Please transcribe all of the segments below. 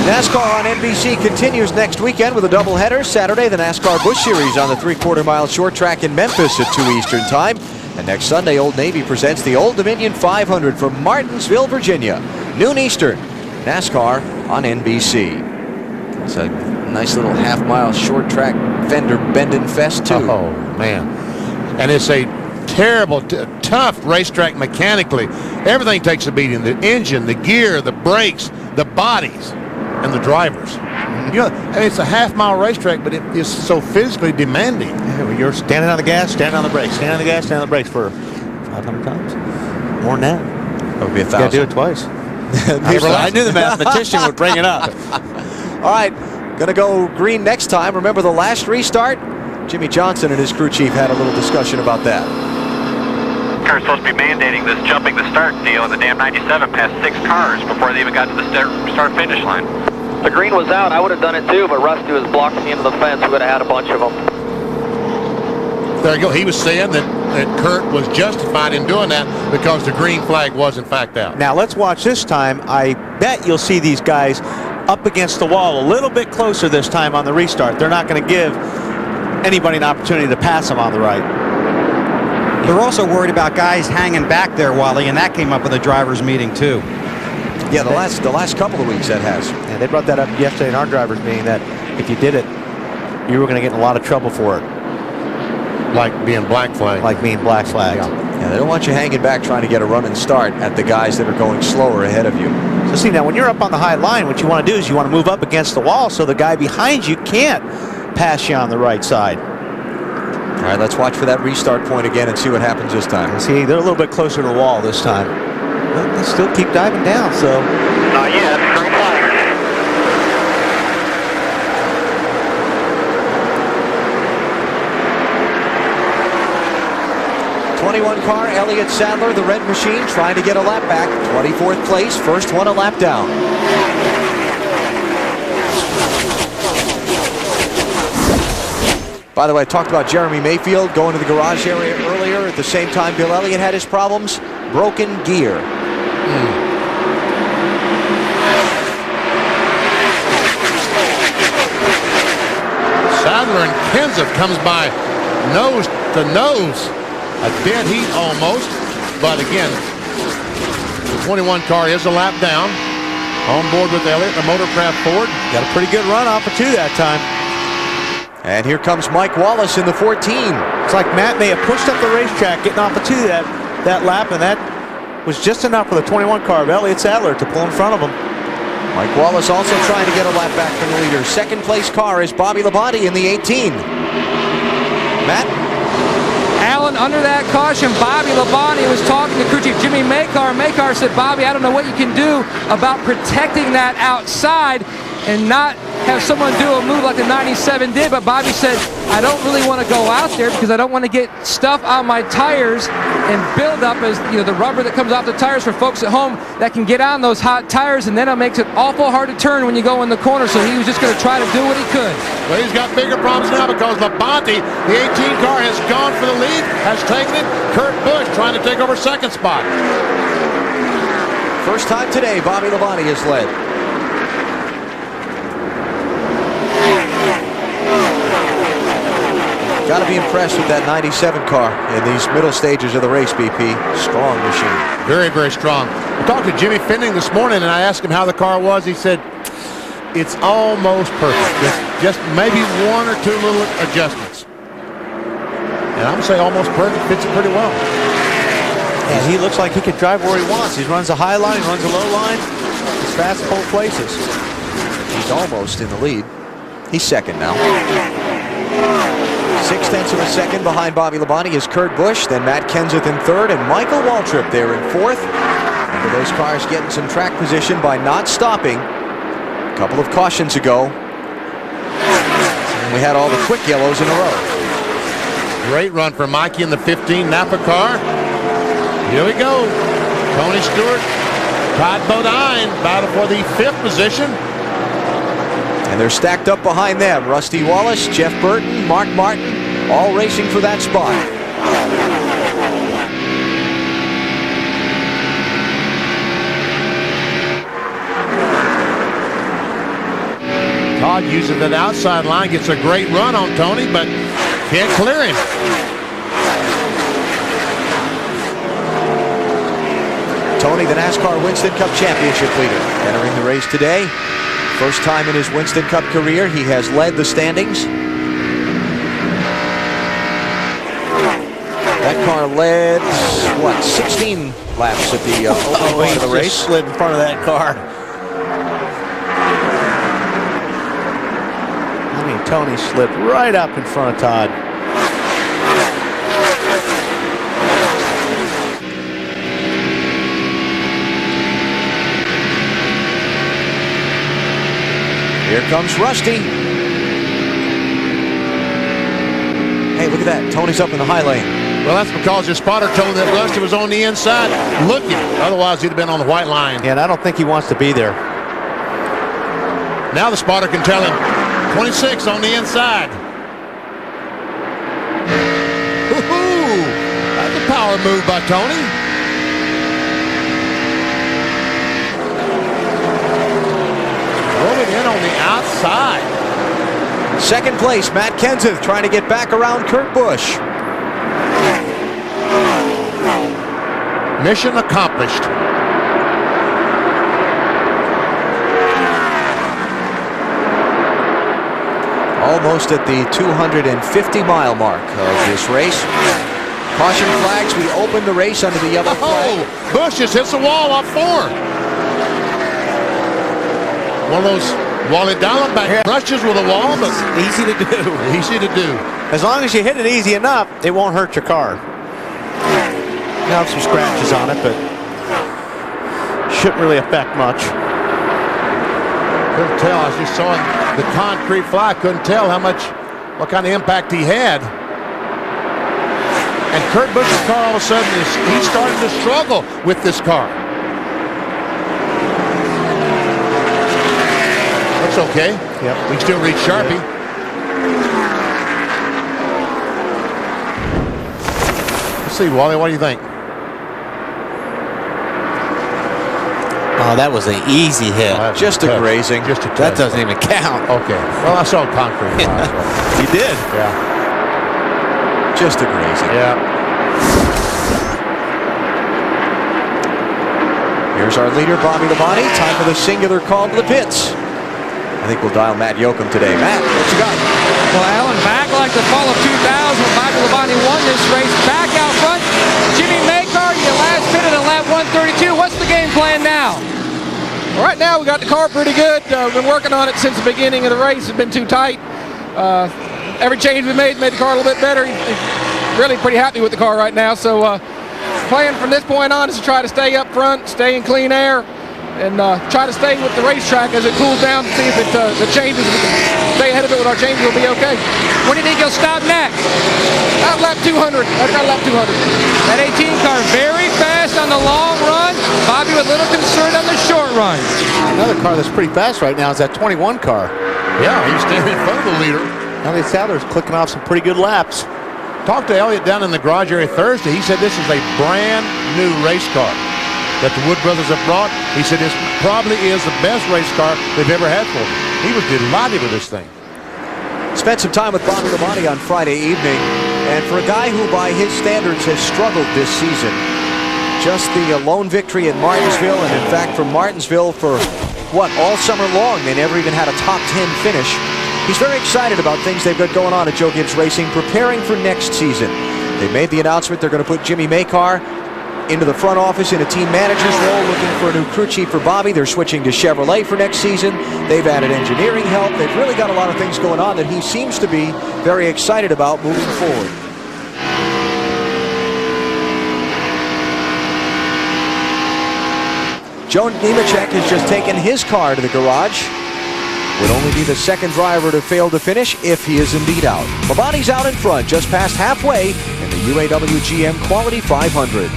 NASCAR on NBC continues next weekend with a doubleheader. Saturday, the NASCAR Busch Series on the 3/4-mile short track in Memphis at 2 Eastern Time. And next Sunday, Old Navy presents the Old Dominion 500 from Martinsville, Virginia. Noon Eastern, NASCAR on NBC. It's a nice little half-mile short track fender bending fest, too. Oh, man. And it's a terrible, tough racetrack mechanically. Everything takes a beating. The engine, the gear, the brakes, the bodies, and the drivers. You know, and it's a half-mile racetrack, but it is so physically demanding. Yeah, you're standing on the gas, standing on the brakes, standing on the gas, standing on the brakes for 500 times. More than that. That would be 1,000. You gotta do it twice. I knew the mathematician would bring it up. All right, gonna go green next time. Remember the last restart? Jimmie Johnson and his crew chief had a little discussion about that. They're supposed to be mandating this jumping the start deal, and the damn 97 passed 6 cars before they even got to the start-finish line. The green was out. I would have done it too, but Rusty was blocking the end of the fence. We would have had a bunch of them. There you go. He was saying that Kurt was justified in doing that because the green flag was in fact out. Now let's watch this time. I bet you'll see these guys up against the wall a little bit closer this time on the restart. They're not going to give anybody an opportunity to pass them on the right. They're also worried about guys hanging back there, Wally, and that came up with the drivers' meeting too. Yeah, the last couple of weeks that has. And they brought that up yesterday in our drivers' meeting that if you did it, you were going to get in a lot of trouble for it. Like being black flagged. Like being black flagged. Yeah, they don't want you hanging back trying to get a run and start at the guys that are going slower ahead of you. So see, now when you're up on the high line, what you want to do is you want to move up against the wall so the guy behind you can't pass you on the right side. All right, let's watch for that restart point again and see what happens this time. See, they're a little bit closer to the wall this time. But they still keep diving down, so. Not yet. Green flag. 21 car, Elliott Sadler, the red machine, trying to get a lap back. 24th place, first one a lap down. By the way, I talked about Jeremy Mayfield going to the garage area earlier. At the same time, Bill Elliott had his problems. Broken gear. Sadler and Kenseth comes by nose to nose. A dead heat almost. But again, the 21 car is a lap down. On board with Elliott, the Motorcraft Ford. Got a pretty good run off of 2 that time. And here comes Mike Wallace in the 14. It's like Matt may have pushed up the racetrack getting off of 2 that lap, and that was just enough for the 21 car of Elliott Sadler to pull in front of him. Mike Wallace also trying to get a lap back from the leader. Second place car is Bobby Labonte in the 18. Matt? Allen under that caution. Bobby Labonte was talking to crew chief Jimmy Makar. Makar said, Bobby, I don't know what you can do about protecting that outside and not have someone do a move like the 97 did, but Bobby said, I don't really want to go out there because I don't want to get stuff on my tires and build up as the rubber that comes off the tires for folks at home that can get on those hot tires, and then it makes it awful hard to turn when you go in the corner. So he was just going to try to do what he could. Well, he's got bigger problems now because Labonte, the 18 car, has gone for the lead, has taken it. Kurt Busch trying to take over second spot. First time today, Bobby Labonte has led. Got to be impressed with that 97 car in these middle stages of the race, BP. Strong machine. Very, very strong. I talked to Jimmy Finning this morning, and I asked him how the car was. He said, it's almost perfect. Just maybe 1 or 2 little adjustments. And I'm going to say almost perfect. Fits it pretty well. And he looks like he could drive where he wants. He runs a high line, he runs a low line. He's fast in both places. He's almost in the lead. He's second now. 0.6 of a second behind Bobby Labonte is Kurt Busch, then Matt Kenseth in third, and Michael Waltrip there in fourth. And those cars getting some track position by not stopping a couple of cautions ago. And we had all the quick yellows in a row. Great run for Mikey in the 15 Napa car. Here we go. Tony Stewart, Todd Bodine battle for the 5th position. And they're stacked up behind them. Rusty Wallace, Jeff Burton, Mark Martin, all racing for that spot. Todd uses that outside line, gets a great run on Tony, but can't clear him. Tony, the NASCAR Winston Cup championship leader, entering the race today. First time in his Winston Cup career, he has led the standings. That car led, what, 16 laps at the opening part of the race. Slid in front of that car. I mean, Tony slid right up in front of Todd. Here comes Rusty. Hey, look at that. Tony's up in the high lane. Well, that's because his spotter told him that Rusty was on the inside looking. Otherwise, he'd have been on the white line. Yeah, and I don't think he wants to be there. Now the spotter can tell him 26 on the inside. Woohoo! That's a power move by Tony. Rolling in on the outside. Second place, Matt Kenseth trying to get back around Kurt Busch. Mission accomplished. Almost at the 250-mile mark of this race. Caution flags. We open the race under the yellow flag. Oh, Busch just hits the wall off 4. One of those Wally Diamondback brushes with a wall, but Easy to do. easy to do. As long as you hit it easy enough, it won't hurt your car. Now some scratches on it, but shouldn't really affect much. Couldn't tell. I just saw the concrete fly. Couldn't tell what kind of impact he had. And Kurt Busch's car all of a sudden he started to struggle with this car. That's okay. Yep. We can still reach Sharpie. Let's see, Wally, what do you think? Oh, that was an easy hit. Oh, Just a grazing. Just a That touch. doesn't even count. Okay. Well, I saw concrete fly. So. You did. Yeah. Just a grazing. Yeah. Here's our leader, Bobby Labonte. Time for the singular call to the pits. I think we'll dial Matt Yoakum today. Matt, what you got? Well, Alan, back like the fall of 2000 when Bobby Labonte won this race. Back out front, Jimmie Makar, you last pitted at lap 132. What's the game plan now? Well, right now we got the car pretty good. We've been working on it since the beginning of the race. It's been too tight. Every change we made the car a little bit better. Really pretty happy with the car right now. So plan from this point on is to try to stay up front, stay in clean air, and try to stay with the racetrack as it cools down to see if the changes, we can stay ahead of it with our changes, will be okay. When do you think you'll stop next? At lap 200. I've got lap 200. That 18 car very fast on the long run. Bobby with a little concern on the short run. Another car that's pretty fast right now is that 21 car. Yeah, he's standing in front of the leader. Elliott Sadler's clicking off some pretty good laps. Talked to Elliott down in the garage area Thursday. He said this is a brand new race car that the Wood brothers have brought. He said this probably is the best race car they've ever had for him. He was delighted with this thing. Spent some time with Bobby Labonte on Friday evening, and for a guy who by his standards has struggled this season, just the lone victory at Martinsville, and in fact from Martinsville for what, all summer long they never even had a top 10 finish. He's very excited about things they've got going on at Joe Gibbs Racing, preparing for next season. They made the announcement they're going to put Jimmie Makar into the front office in a team manager's role, looking for a new crew chief for Bobby. They're switching to Chevrolet for next season. They've added engineering help. They've really got a lot of things going on that he seems to be very excited about moving forward. Joe Nemechek has just taken his car to the garage. Would only be the second driver to fail to finish if he is indeed out. Labonte's out in front, just past halfway in the UAW GM Quality 500.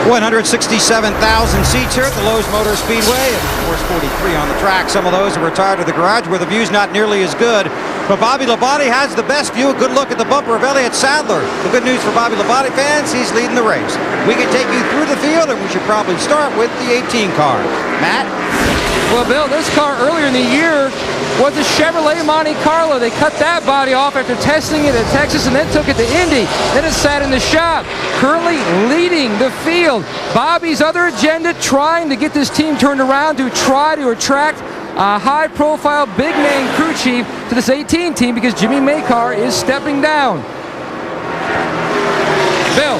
167,000 seats here at the Lowe's Motor Speedway, and of course 43 on the track. Some of those are retired to the garage where the view's not nearly as good. But Bobby Labonte has the best view. A good look at the bumper of Elliott Sadler. The good news for Bobby Labonte fans, he's leading the race. We can take you through the field field, and we should probably start with the 18 car. Matt? Well, Bill, this car earlier in the year was a Chevrolet Monte Carlo. They cut that body off after testing it at Texas and then took it to Indy. Then it sat in the shop. Currently leading the field. Bobby's other agenda, trying to get this team turned around to try to attract a high-profile, big-name crew chief to this 18 team because Jimmie Makar is stepping down. Bill.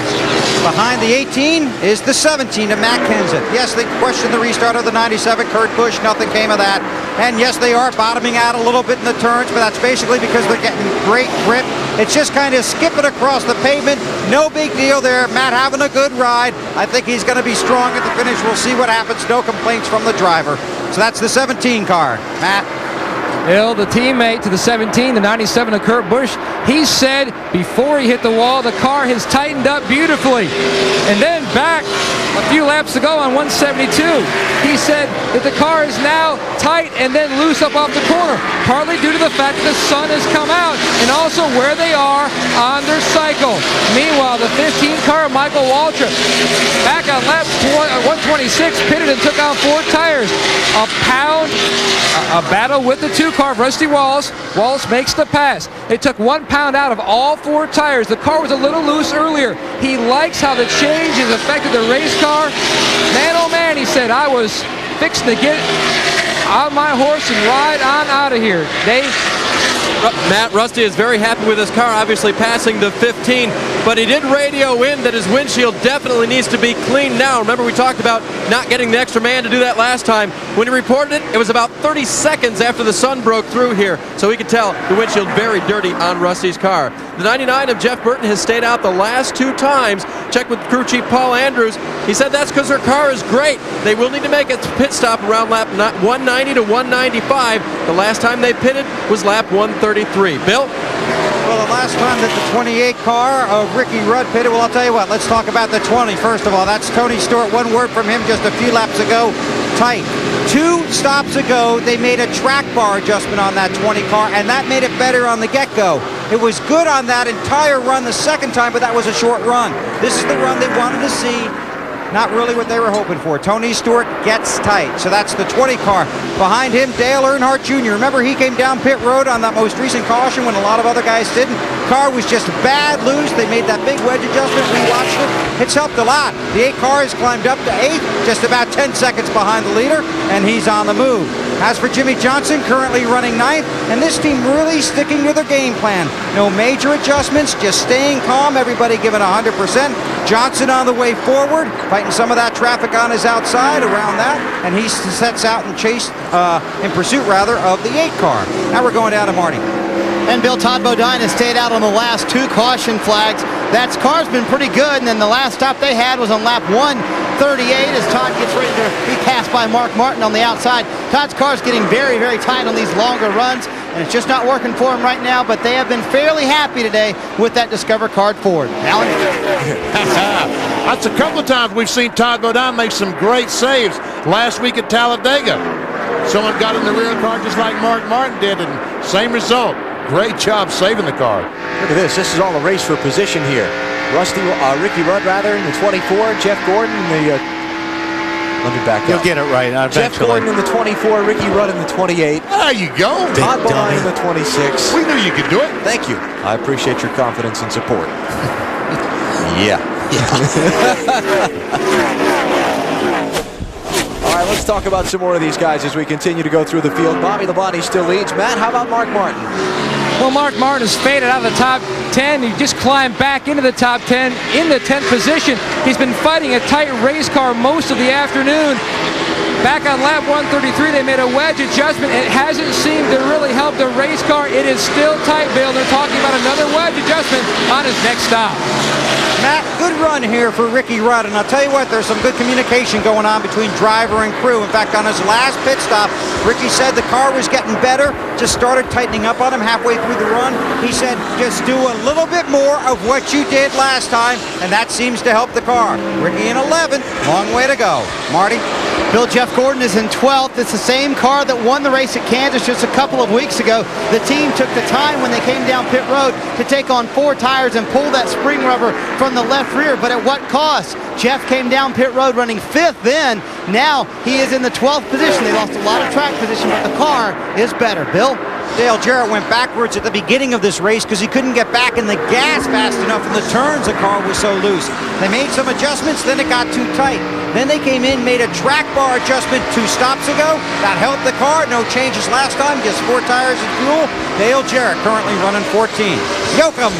Behind the 18 is the 17 of Matt Kenseth. Yes, they questioned the restart of the 97 Kurt Busch. Nothing came of that. And yes, they are bottoming out a little bit in the turns, but that's basically because they're getting great grip. It's just kind of skipping across the pavement. No big deal there. Matt having a good ride. I think he's going to be strong at the finish. We'll see what happens. No complaints from the driver. So that's the 17 car. Matt? Bill, the teammate to the 17, the 97 of Kurt Busch, he said before he hit the wall, the car has tightened up beautifully. And then back a few laps ago on 172, he said that the car is now tight and then loose up off the corner, partly due to the fact that the sun has come out and also where they are on their cycle. Meanwhile, the 15 car, Michael Waltrip, back on lap 126, pitted and took on 4 tires. A battle with the 2 car, Rusty Wallace. Wallace makes the pass. It took 1 pound out of all 4 tires. The car was a little loose earlier. He likes how the change has affected the race car. Man, oh man, he said, I was fixing to get on my horse and ride on out of here. Dave? Matt, Rusty is very happy with his car, obviously passing the 15, but he did radio in that his windshield definitely needs to be cleaned now. Remember, we talked about not getting the extra man to do that last time. When he reported it, it was about 30 seconds after the sun broke through here, so we could tell the windshield very dirty on Rusty's car. The 99 of Jeff Burton has stayed out the last 2 times. Checked with crew chief Paul Andrews. He said that's because their car is great. They will need to make a pit stop around lap 190 to 195. The last time they pitted was lap 133. Bill? Well, the last time that the 28 car of Ricky Rudd pitted, well, I'll tell you what, let's talk about the 20 first of all. That's Tony Stewart. One word from him just a few laps ago. Tight. 2 stops ago, they made a track bar adjustment on that 20 car, and that made it better on the get-go. It was good on that entire run the second time, but that was a short run. This is the run they wanted to see. Not really what they were hoping for. Tony Stewart gets tight. So that's the 20 car. Behind him, Dale Earnhardt Jr. Remember, he came down pit road on that most recent caution when a lot of other guys didn't. Car was just bad loose. They made that big wedge adjustment. We watched it. It's helped a lot. The 8 car has climbed up to 8th, just about 10 seconds behind the leader, and he's on the move. As for Jimmie Johnson, currently running 9th, and this team really sticking to their game plan. No major adjustments, just staying calm, everybody giving 100%. Johnson on the way forward, fighting some of that traffic on his outside around that, and he sets out and in pursuit rather of the 8 car. Now we're going down to Marty. And Bill, Todd Bodine has stayed out on the last 2 caution flags. That car's been pretty good, and then the last stop they had was on lap 138 as Todd gets ready to be passed by Mark Martin on the outside. Todd's car's getting very, very tight on these longer runs, and it's just not working for him right now, but they have been fairly happy today with that Discover card Ford. Alan? That's a couple of times we've seen Todd Bodine make some great saves. Last week at Talladega, someone got in the rear car just like Mark Martin did, and same result. Great job saving the car. Look at this. This is all a race for position here. Ricky Rudd rather in the 24. Jeff Gordon in the... let me back up. You'll get it right eventually. Jeff Gordon in the 24. Ricky Rudd in the 28. There you go. Todd Bodine in the 26. We knew you could do it. Thank you. I appreciate your confidence and support. Yeah. All right, let's talk about some more of these guys as we continue to go through the field. Bobby Labonte still leads. Matt, how about Mark Martin? Well, Mark Martin has faded out of the top 10. He just climbed back into the top 10 in the 10th position. He's been fighting a tight race car most of the afternoon. Back on lap 133, they made a wedge adjustment. It hasn't seemed to really help the race car. It is still tight, Bill. They're talking about another wedge adjustment on his next stop. Matt, good run here for Ricky Rudd, and I'll tell you what, there's some good communication going on between driver and crew. In fact, on his last pit stop, Ricky said the car was getting better, just started tightening up on him halfway through the run. He said, just do a little bit more of what you did last time, and that seems to help the car. Ricky in 11th, long way to go. Marty? Bill Jeff Gordon is in 12th. It's the same car that won the race at Kansas just a couple of weeks ago. The team took the time when they came down pit road to take on 4 tires and pull that spring rubber from the left rear, but at what cost? Jeff came down pit road running 5th then. Now he is in the 12th position. They lost a lot of track position, but the car is better. Bill? Dale Jarrett went backwards at the beginning of this race because he couldn't get back in the gas fast enough in the turns. The car was so loose. They made some adjustments, then it got too tight. Then they came in, made a track bar adjustment 2 stops ago. That helped the car. No changes last time. Just 4 tires and fuel. Dale Jarrett currently running 14. Yoakum.